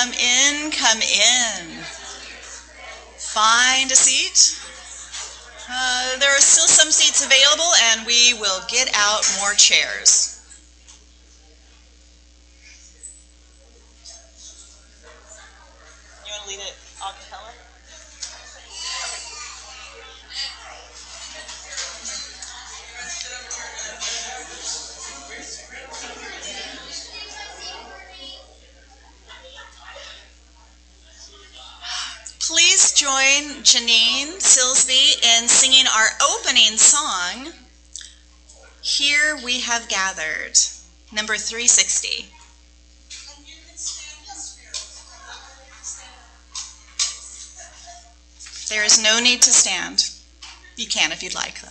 Come in, come in. Find a seat. There are still some seats available, and we will get out more chairs. You want to lead it a cappella? Please join Janine Silsby in singing our opening song, Here We Have Gathered, number 360. There is no need to stand. You can if you'd like, though.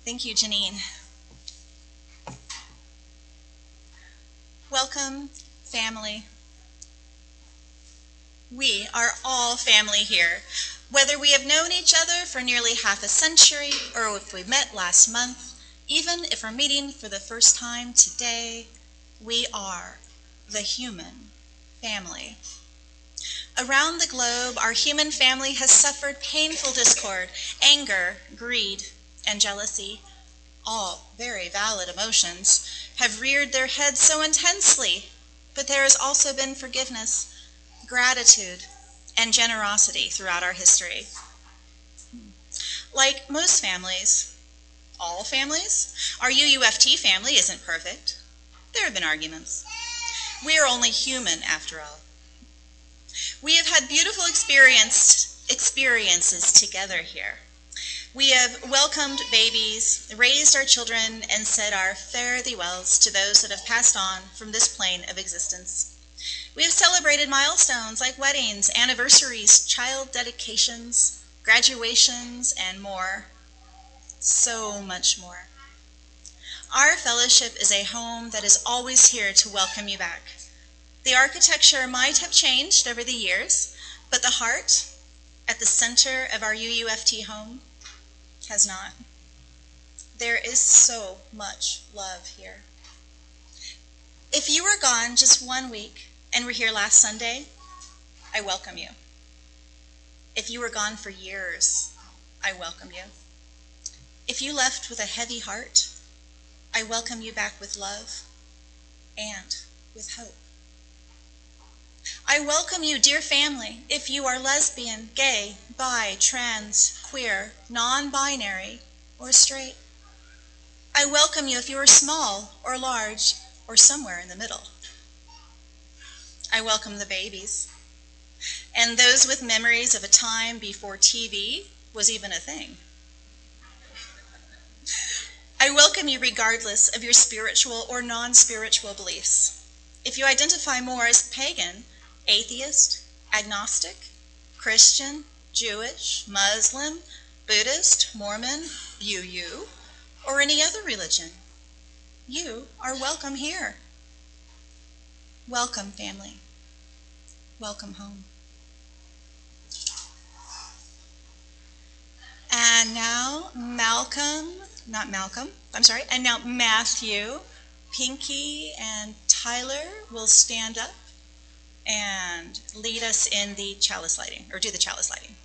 Thank you, Janine. Welcome, family. We are all family here. Whether we have known each other for nearly half a century, or if we met last month, even if we're meeting for the first time today, we are the human family. Around the globe, our human family has suffered painful discord, anger, greed, and jealousy, all very valid emotions, have reared their heads so intensely, but there has also been forgiveness, gratitude, and generosity throughout our history. Like most families, all families, our UUFT family isn't perfect. There have been arguments. We are only human after all. We have had beautiful experiences together here. We have welcomed babies, raised our children, and said our fare-thee-wells to those that have passed on from this plane of existence. We have celebrated milestones like weddings, anniversaries, child dedications, graduations, and more. So much more. Our fellowship is a home that is always here to welcome you back. The architecture might have changed over the years, but the heart at the center of our UUFT home has not. There is so much love here. If you were gone just 1 week and were here last Sunday, I welcome you. If you were gone for years, I welcome you. If you left with a heavy heart, I welcome you back with love and with hope. I welcome you, dear family, if you are lesbian, gay, bi, trans, queer, non-binary, or straight. I welcome you if you are small or large or somewhere in the middle. I welcome the babies and those with memories of a time before TV was even a thing. I welcome you regardless of your spiritual or non-spiritual beliefs. If you identify more as pagan, atheist, agnostic, Christian, Jewish, Muslim, Buddhist, Mormon, UU, or any other religion, you are welcome here. Welcome, family. Welcome home. And now and now Matthew, Pinky, and Tyler will stand up and lead us in the chalice lighting, or do the chalice lighting.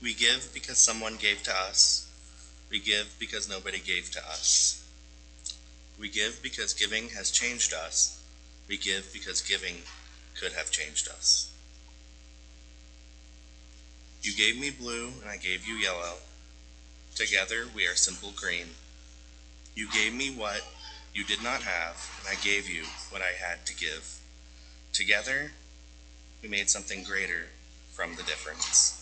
We give because someone gave to us. We give because nobody gave to us. We give because giving has changed us. We give because giving could have changed us. You gave me blue and I gave you yellow. Together we are simple green. You gave me what you did not have and I gave you what I had to give. Together we made something greater from the difference.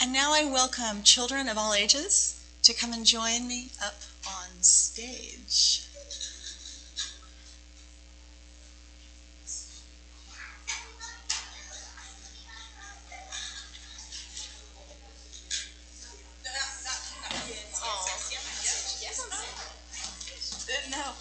And now I welcome children of all ages to come and join me up on stage. No.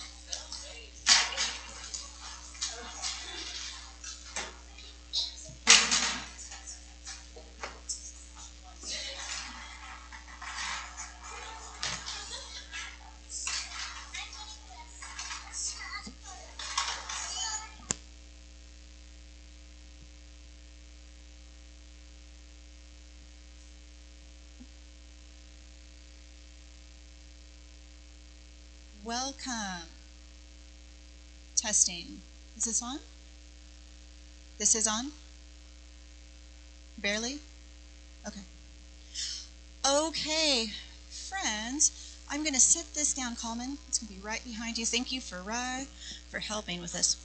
Welcome. Testing. Is this on? This is on? Barely? Okay. Okay, friends, I'm going to set this down, Coleman. It's going to be right behind you. Thank you for helping with this.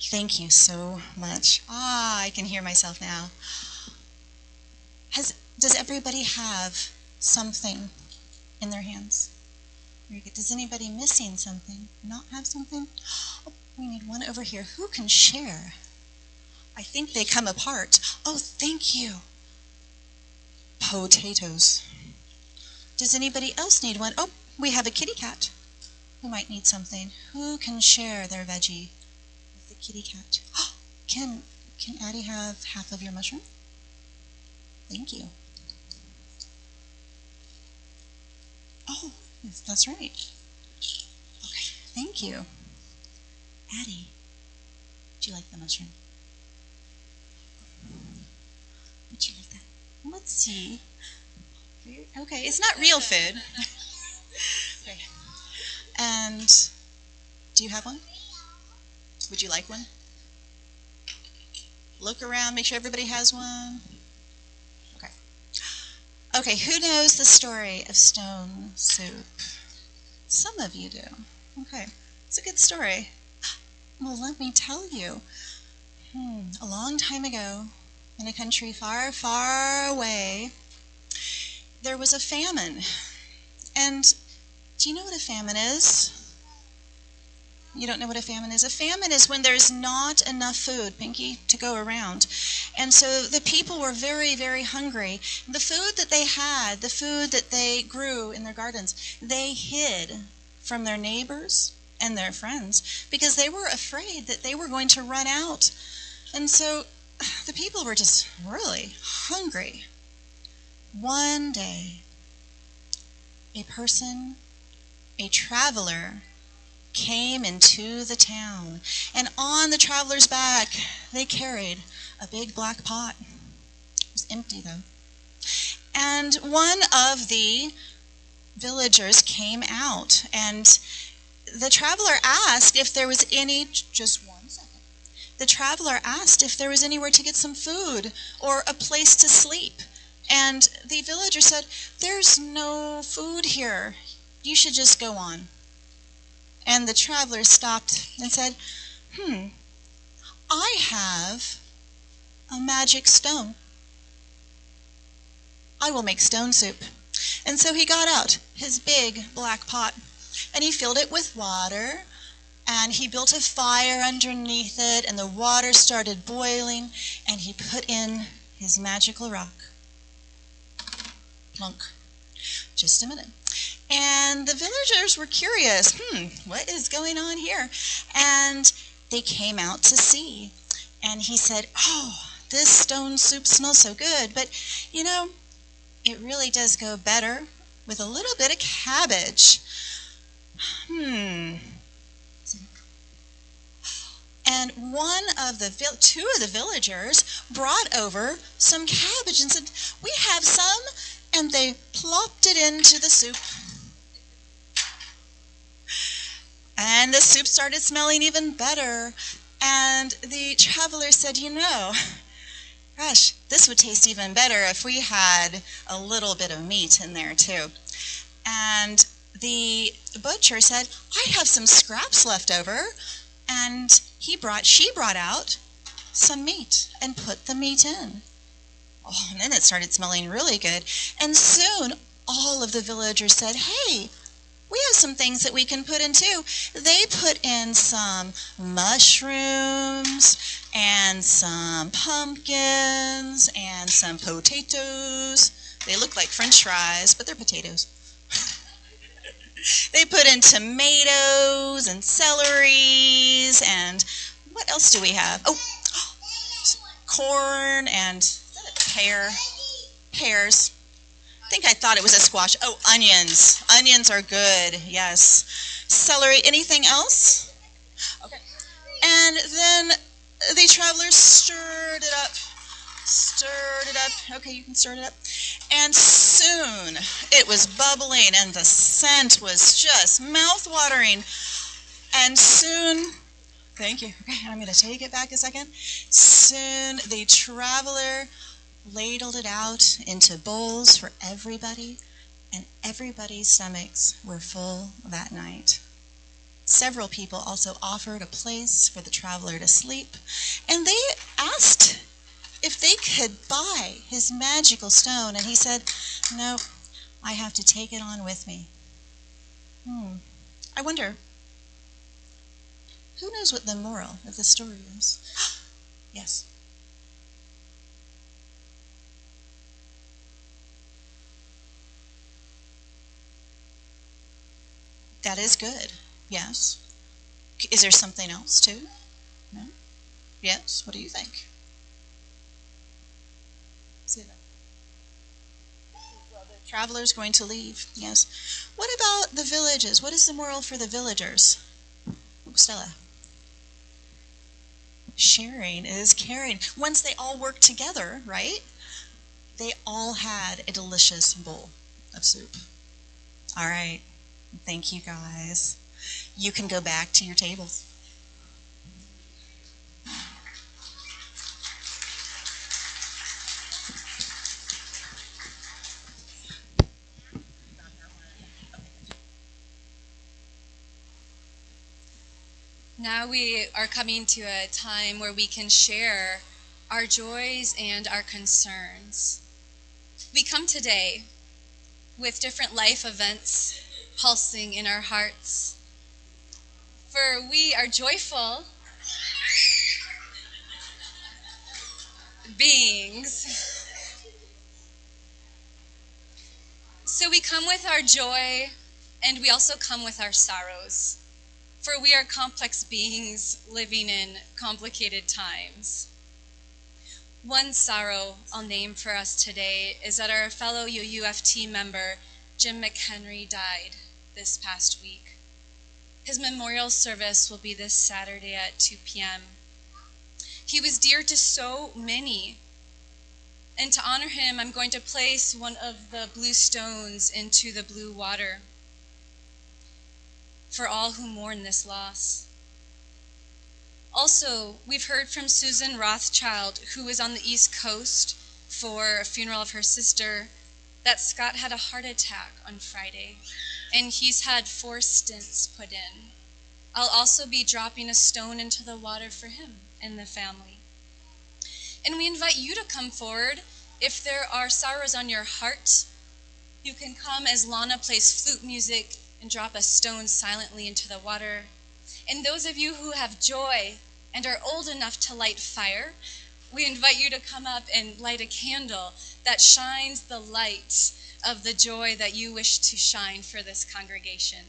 Thank you so much. I can hear myself now. Does everybody have something in their hands? Does anybody missing something? Not have something? Oh, we need one over here. Who can share? I think they come apart. Oh, thank you. Potatoes. Does anybody else need one? Oh, we have a kitty cat who might need something. Who can share their veggie with the kitty cat? Oh, Can Addie have half of your mushroom? Thank you. Oh, yes, that's right. Okay, thank you. Addie, do you like the mushroom? Would you like that? Let's see. Okay, it's not real food. Okay. And do you have one? Would you like one? Look around, make sure everybody has one. Okay. Okay, who knows the story of stone soup? Some of you do. Okay, it's a good story. Well, let me tell you. A long time ago, in a country far, far away, there was a famine. And do you know what a famine is? You don't know what a famine is? A famine is when there's not enough food, Pinky, to go around. And so the people were very, very hungry. The food that they had, the food that they grew in their gardens, they hid from their neighbors and their friends because they were afraid that they were going to run out. And so the people were just really hungry. One day, a traveler, came into the town, and on the traveler's back they carried a big black pot. It was empty though. And one of the villagers came out, and the traveler asked if there was just 1 second. The traveler asked if there was anywhere to get some food or a place to sleep. And the villager said, "There's no food here. You should just go on." And the traveler stopped and said, I have a magic stone. I will make stone soup. And so he got out his big black pot, and he filled it with water, and he built a fire underneath it, and the water started boiling, and he put in his magical rock. Plunk. Just a minute. And the villagers were curious, what is going on here? And they came out to see. And he said, "Oh, this stone soup smells so good, but you know, it really does go better with a little bit of cabbage." And two of the villagers brought over some cabbage and said, "We have some," and they plopped it into the soup. And the soup started smelling even better. And the traveler said, gosh, this would taste even better if we had a little bit of meat in there too. And the butcher said, "I have some scraps left over." And she brought out some meat and put the meat in. Oh, and then it started smelling really good. And soon all of the villagers said, "Hey, we have some things that we can put in too." They put in some mushrooms and some pumpkins and some potatoes. They look like French fries, but they're potatoes. They put in tomatoes and celeries, and what else do we have? Oh, corn and pears. I thought it was a squash. Oh, onions. Onions are good, yes. Celery. Anything else? Okay. And then the travelers stirred it up. Okay, you can stir it up. And soon it was bubbling, and the scent was just mouth-watering. And soon, thank you. Okay, I'm going to take it back a second. Soon the traveler ladled it out into bowls for everybody, and everybody's stomachs were full that night. Several people also offered a place for the traveler to sleep, and they asked if they could buy his magical stone, and he said, "No, I have to take it on with me." I wonder, who knows what the moral of the story is? Yes. That is good. Yes. Is there something else too? No? Yes? What do you think? Say that. Well, the traveler's going to leave, yes. What about the villages? What is the moral for the villagers? Stella. Sharing is caring. Once they all worked together, right? They all had a delicious bowl of soup. All right. Thank you, guys. You can go back to your tables. Now we are coming to a time where we can share our joys and our concerns. We come today with different life events pulsing in our hearts. For we are joyful beings. So we come with our joy and we also come with our sorrows. For we are complex beings living in complicated times. One sorrow I'll name for us today is that our fellow UUFT member, Jim McHenry, died this past week. His memorial service will be this Saturday at 2 p.m. He was dear to so many. And to honor him, I'm going to place one of the blue stones into the blue water for all who mourn this loss. Also, we've heard from Susan Rothschild, who was on the East Coast for a funeral of her sister, that Scott had a heart attack on Friday, and he's had 4 stents put in. I'll also be dropping a stone into the water for him and the family. And we invite you to come forward. If there are sorrows on your heart, you can come as Lana plays flute music and drop a stone silently into the water. And those of you who have joy and are old enough to light fire, we invite you to come up and light a candle that shines the light of the joy that you wish to shine for this congregation.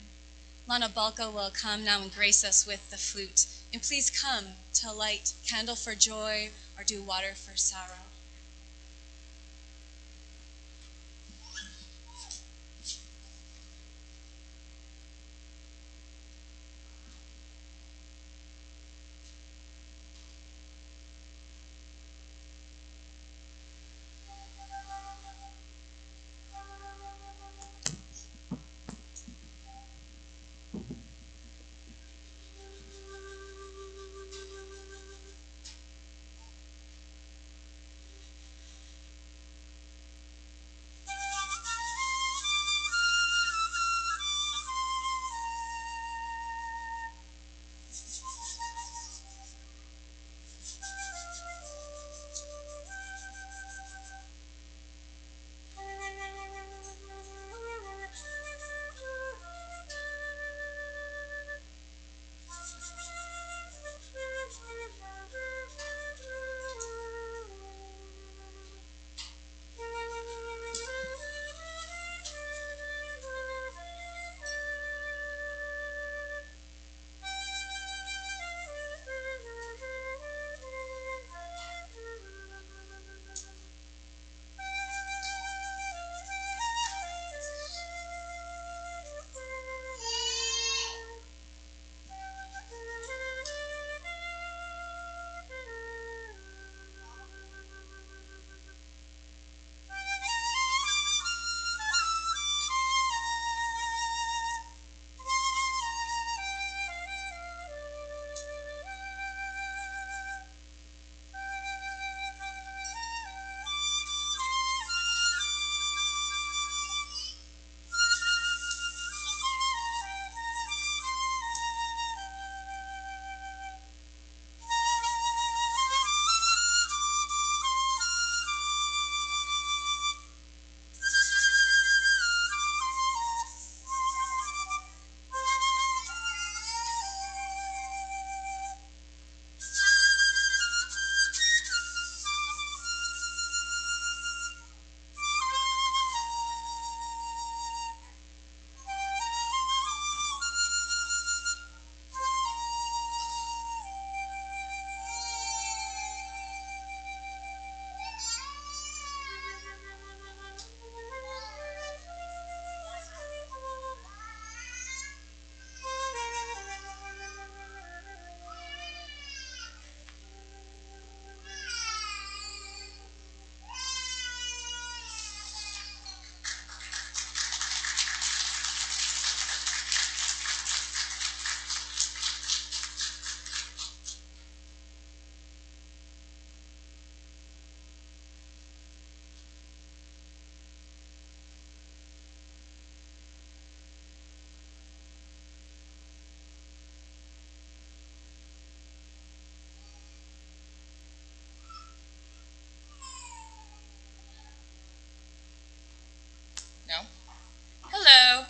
Lana Balka will come now and grace us with the flute. And please come to light candle for joy or do water for sorrow.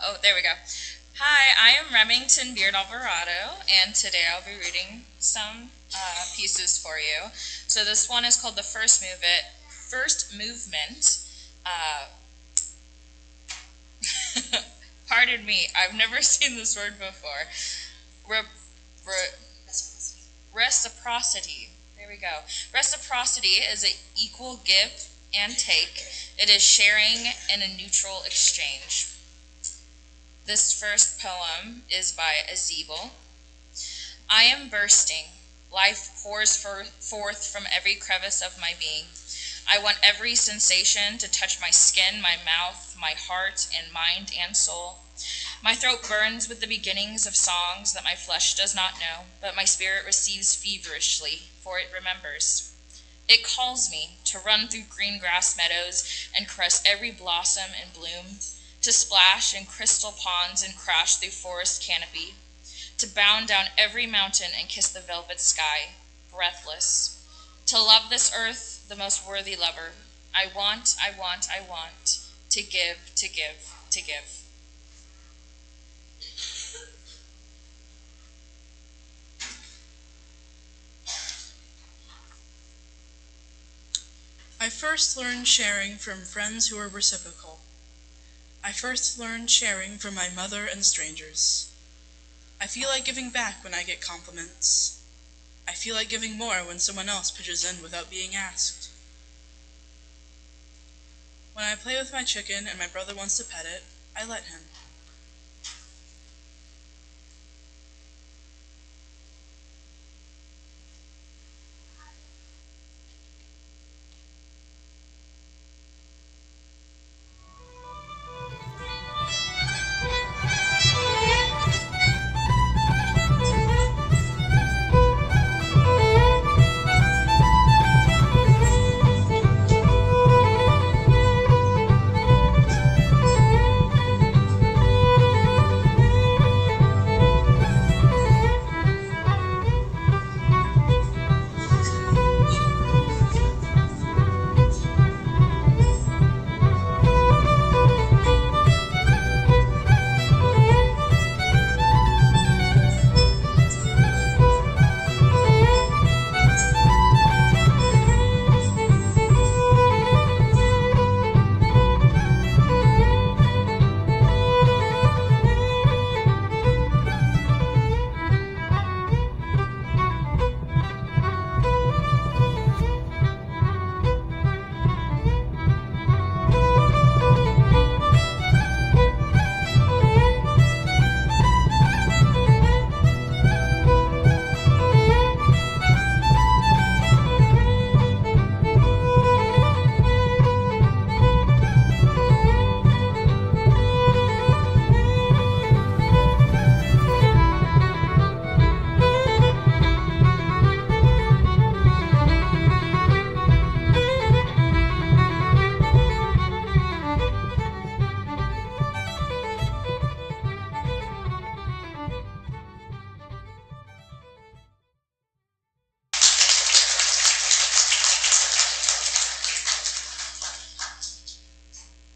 Oh, there we go. Hi, I am Remington Beard Alvarado, and today I'll be reading some pieces for you. So this one is called The First Movement. Pardon me, I've never seen this word before. Reciprocity. There we go. Reciprocity is an equal give and take. It is sharing in a neutral exchange. This first poem is by Azebel. I am bursting. Life pours forth from every crevice of my being. I want every sensation to touch my skin, my mouth, my heart, and mind and soul. My throat burns with the beginnings of songs that my flesh does not know, but my spirit receives feverishly, for it remembers. It calls me to run through green grass meadows and caress every blossom and bloom, to splash in crystal ponds and crash through forest canopy, to bound down every mountain and kiss the velvet sky, breathless, to love this earth, the most worthy lover. I want to give, to give, to give. I first learned sharing from friends who are reciprocal. I first learned sharing from my mother and strangers. I feel like giving back when I get compliments. I feel like giving more when someone else pitches in without being asked. When I play with my chicken and my brother wants to pet it, I let him.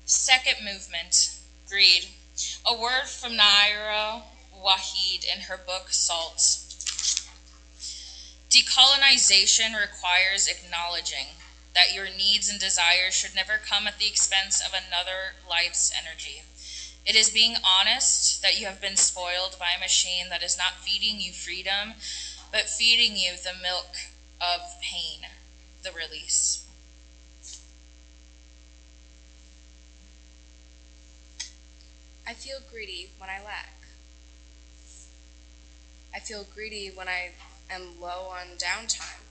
Second movement, greed. A word from Naira Wahid in her book, Salt. Decolonization requires acknowledging that your needs and desires should never come at the expense of another life's energy. It is being honest that you have been spoiled by a machine that is not feeding you freedom, but feeding you the milk of pain, the release. I feel greedy when I lack. I feel greedy when I am low on downtime.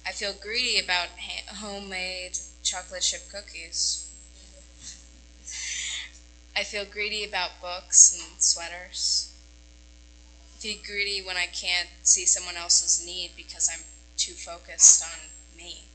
I feel greedy about homemade chocolate chip cookies. I feel greedy about books and sweaters. I feel greedy when I can't see someone else's need because I'm too focused on me.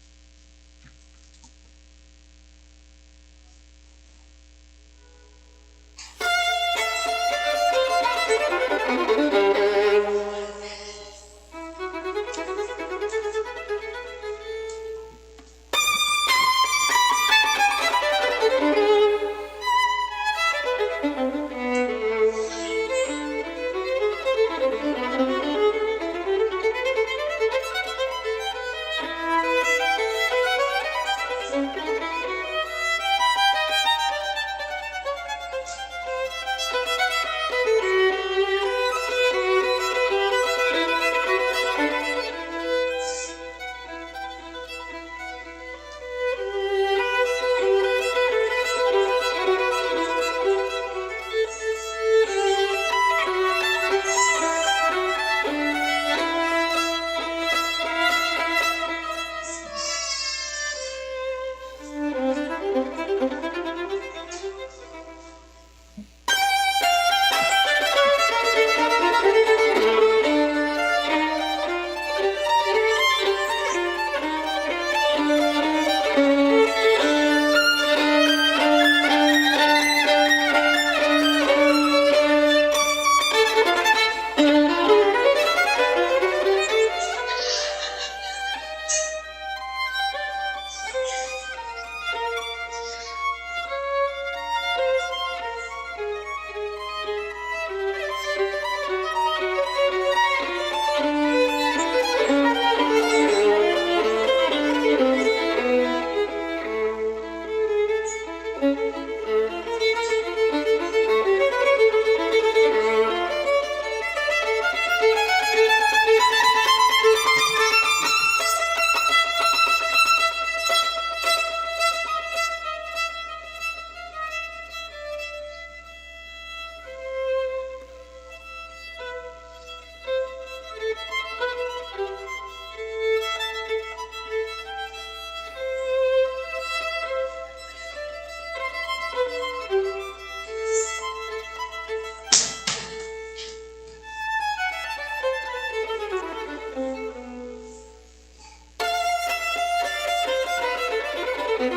The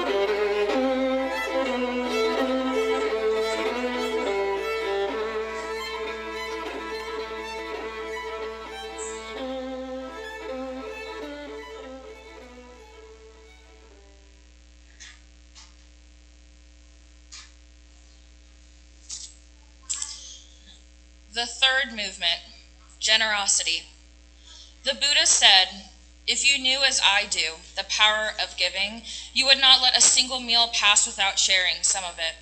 third movement, generosity. The Buddha said, "If you knew as I do the power of giving, you would not let a single meal pass without sharing some of it."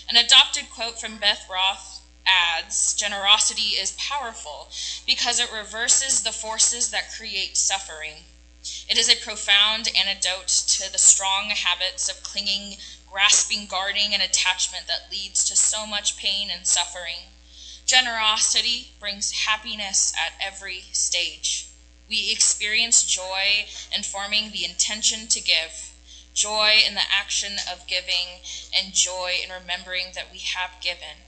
An adopted quote from Beth Roth adds, "Generosity is powerful because it reverses the forces that create suffering. It is a profound antidote to the strong habits of clinging, grasping, guarding, and attachment that leads to so much pain and suffering. Generosity brings happiness at every stage. We experience joy in forming the intention to give, joy in the action of giving, and joy in remembering that we have given.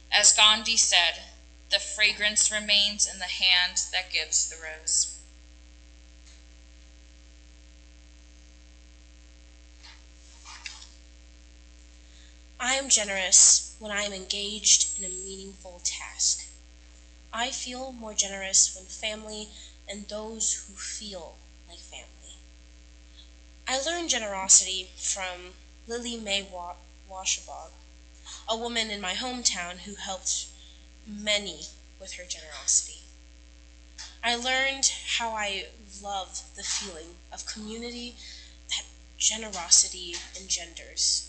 As Gandhi said, the fragrance remains in the hand that gives the rose." I am generous when I am engaged in a meaningful task. I feel more generous when family and those who feel like family. I learned generosity from Lily Mae Washabog, a woman in my hometown who helped many with her generosity. I learned how I love the feeling of community that generosity engenders.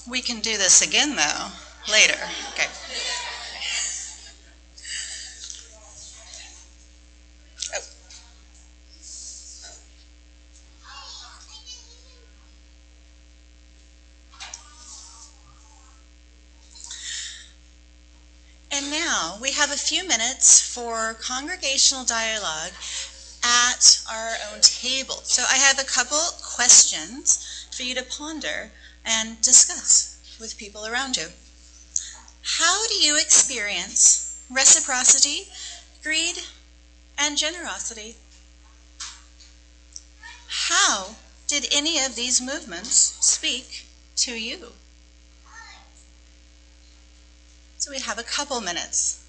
We can do this again, though, later. Okay. Oh. And now we have a few minutes for congregational dialogue at our own table. So I have a couple questions for you to ponder and discuss with people around you. How do you experience reciprocity, greed, and generosity? How did any of these movements speak to you? So we have a couple minutes.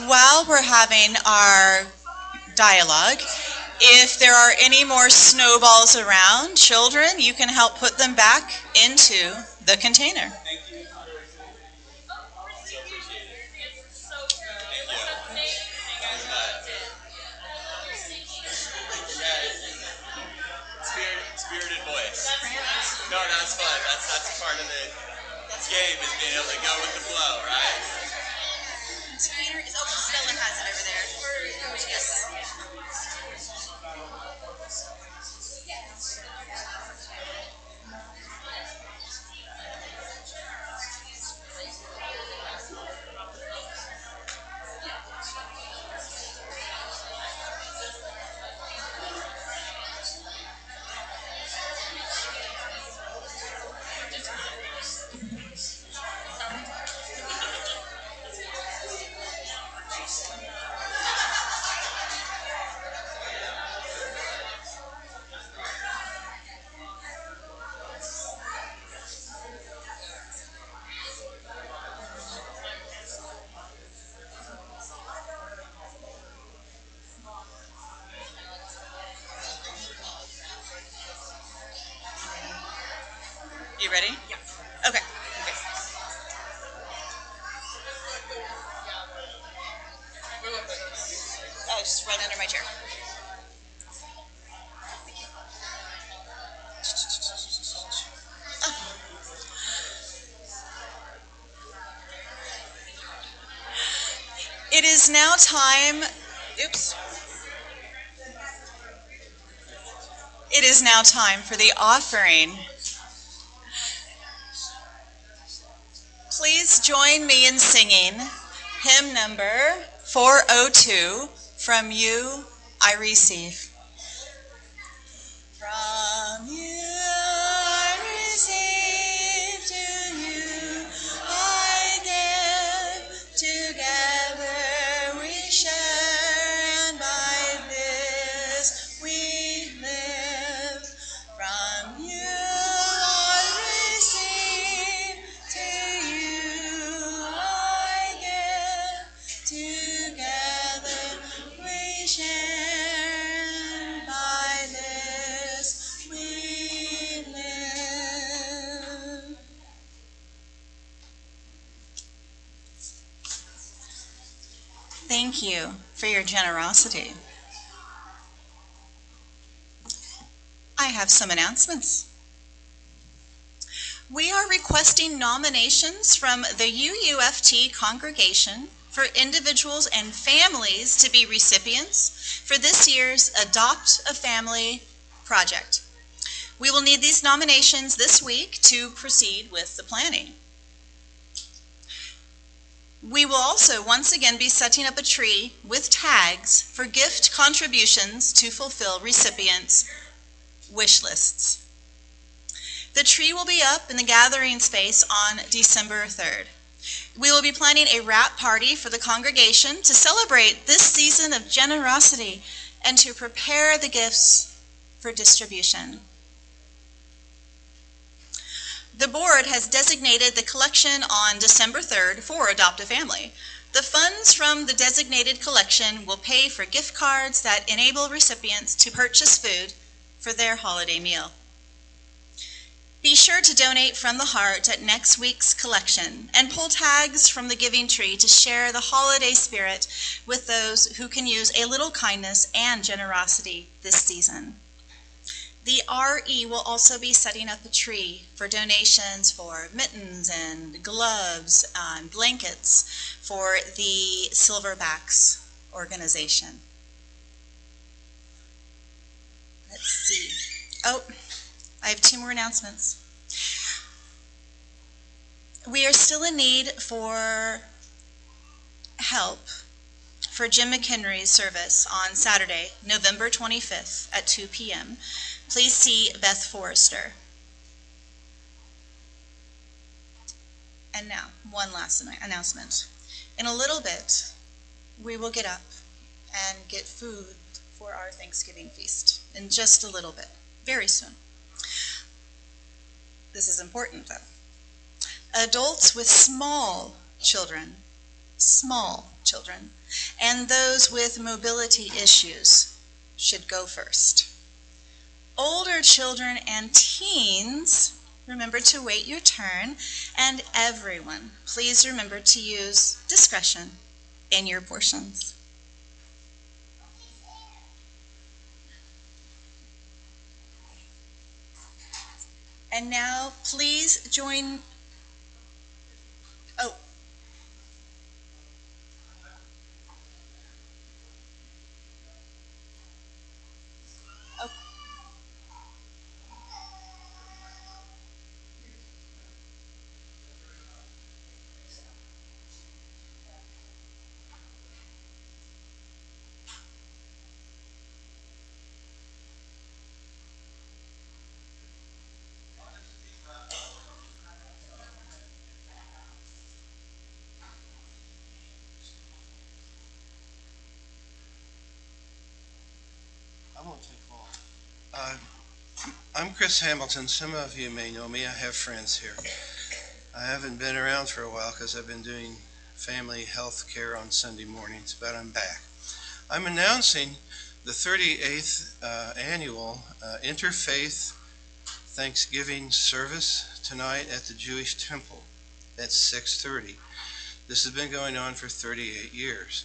While we're having our dialogue, if there are any more snowballs around, children, you can help put them back into the container. Spirited voice. No, that's fun. That's part of the game, is being able to go with the flow, right? Container is Stella has it over there. Yes. You ready? Yeah. Okay. Oh, just right under my chair. It is now time. Oops. It is now time for the offering. Please join me in singing hymn number 402, From You I Receive. From you I receive, to you I give, together we share, and by this we live. From you I Thank you for your generosity. I have some announcements. We are requesting nominations from the UUFT congregation for individuals and families to be recipients for this year's Adopt a Family project. We will need these nominations this week to proceed with the planning. We will also once again be setting up a tree with tags for gift contributions to fulfill recipients' wish lists. The tree will be up in the gathering space on December 3rd. We will be planning a wrap party for the congregation to celebrate this season of generosity and to prepare the gifts for distribution. The board has designated the collection on December 3rd for Adopt a Family. The funds from the designated collection will pay for gift cards that enable recipients to purchase food for their holiday meal. Be sure to donate from the heart at next week's collection and pull tags from the giving tree to share the holiday spirit with those who can use a little kindness and generosity this season. The RE will also be setting up a tree for donations for mittens and gloves and blankets for the Silverbacks organization. Let's see. Oh, I have 2 more announcements. We are still in need for help for Jim McHenry's service on Saturday, November 25th at 2 p.m. Please see Beth Forrester. And now, one last announcement. In a little bit, we will get up and get food for our Thanksgiving feast. In just a little bit, very soon. This is important, though. Adults with small children, and those with mobility issues should go first. Older children and teens, remember to wait your turn, and everyone, please remember to use discretion in your portions. And now, please join. Oh. Oh. I won't take long. I'm Chris Hamilton. Some of you may know me. I have friends here. I haven't been around for a while because I've been doing family health care on Sunday mornings, but I'm back. I'm announcing the 38th annual Interfaith Thanksgiving service tonight at the Jewish Temple at 6:30. This has been going on for 38 years.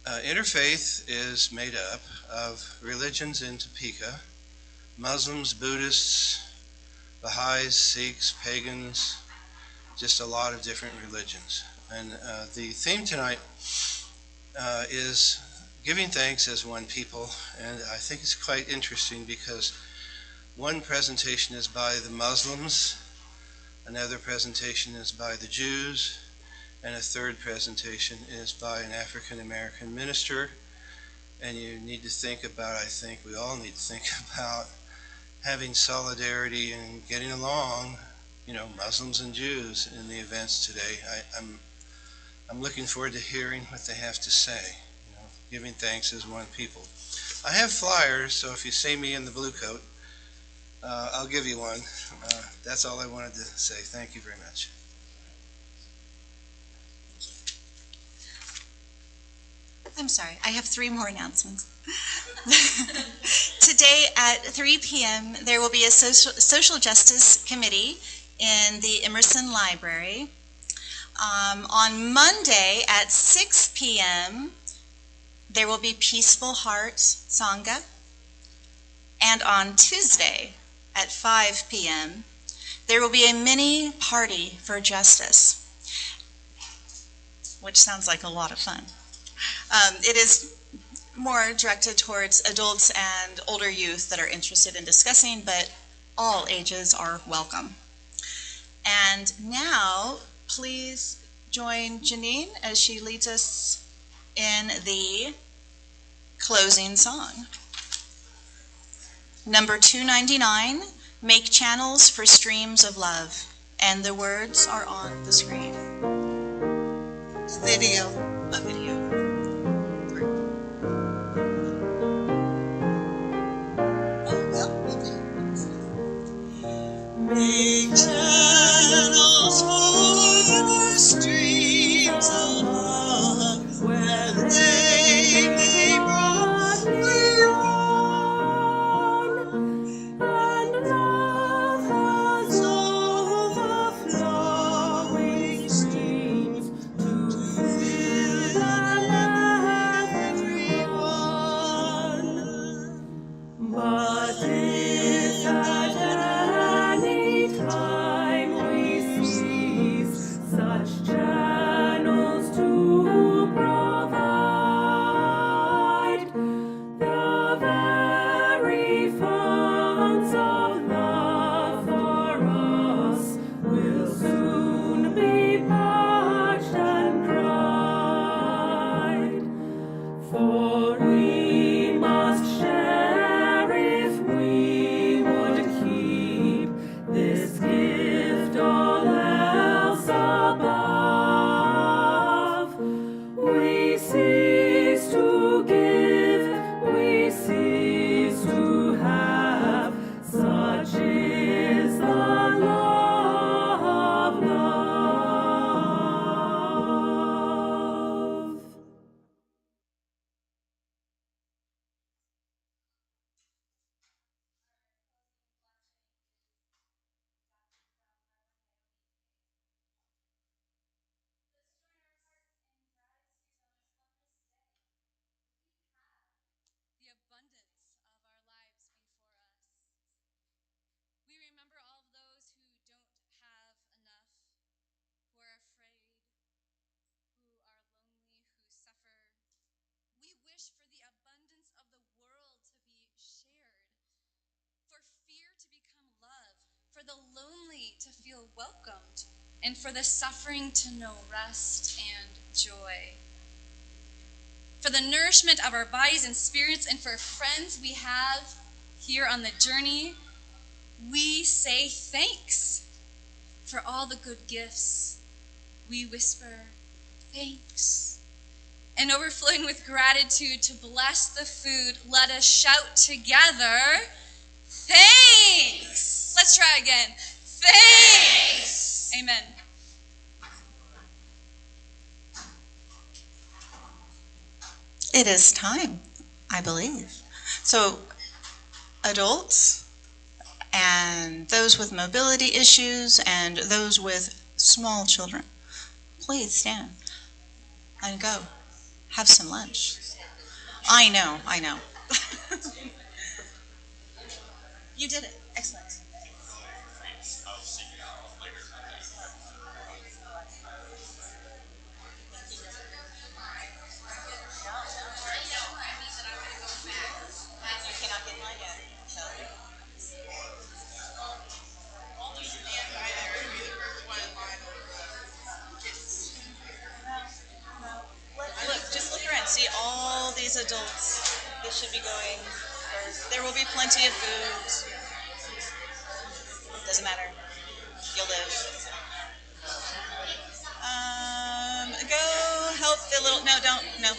Interfaith is made up of religions in Topeka: Muslims, Buddhists, Baha'is, Sikhs, pagans, just a lot of different religions. And the theme tonight is giving thanks as one people, and I think it's quite interesting because one presentation is by the Muslims, another presentation is by the Jews, and a third presentation is by an African American minister. And you need to think about, I think we all need to think about having solidarity and getting along, Muslims and Jews in the events today. I'm looking forward to hearing what they have to say, giving thanks as one people. I have flyers, so if you see me in the blue coat, I'll give you one. That's all I wanted to say. Thank you very much. I'm sorry, I have 3 more announcements. Today at 3 p.m. there will be a social justice committee in the Emerson Library. On Monday at 6 p.m., there will be Peaceful Heart Sangha. And on Tuesday at 5 p.m., there will be a mini party for justice, which sounds like a lot of fun. It is more directed towards adults and older youth that are interested in discussing, but all ages are welcome. And now, please join Janine as she leads us in the closing song. Number 299, Make Channels for Streams of Love. And the words are on the screen. A video. Make channels for the streams of love, where they may broadly run, and love has overflowing streams to fill everyone. But if at any time we seize such channels to provide, the very founts of love for us will soon be parched and dried. For we must share if we would keep this gift all else above. We cease to give, we cease to have, such is the law of love. The abundance of our lives before us. We remember all of those who don't have enough, who are afraid, who are lonely, who suffer. We wish for the abundance of the world to be shared, for fear to become love, for the lonely to feel welcomed, and for the suffering to know rest and joy. For the nourishment of our bodies and spirits, and for friends we have here on the journey, we say thanks. For all the good gifts, we whisper thanks. And overflowing with gratitude to bless the food, let us shout together, thanks. Let's try again. Thanks. Amen. It is time, I believe. So, adults and those with mobility issues and those with small children, please stand and go. Have some lunch. I know. You did it. Excellent. Look, just look around. See all these adults. This should be going first. There will be plenty of food. Doesn't matter. You'll live. Go help the little. No, don't. No.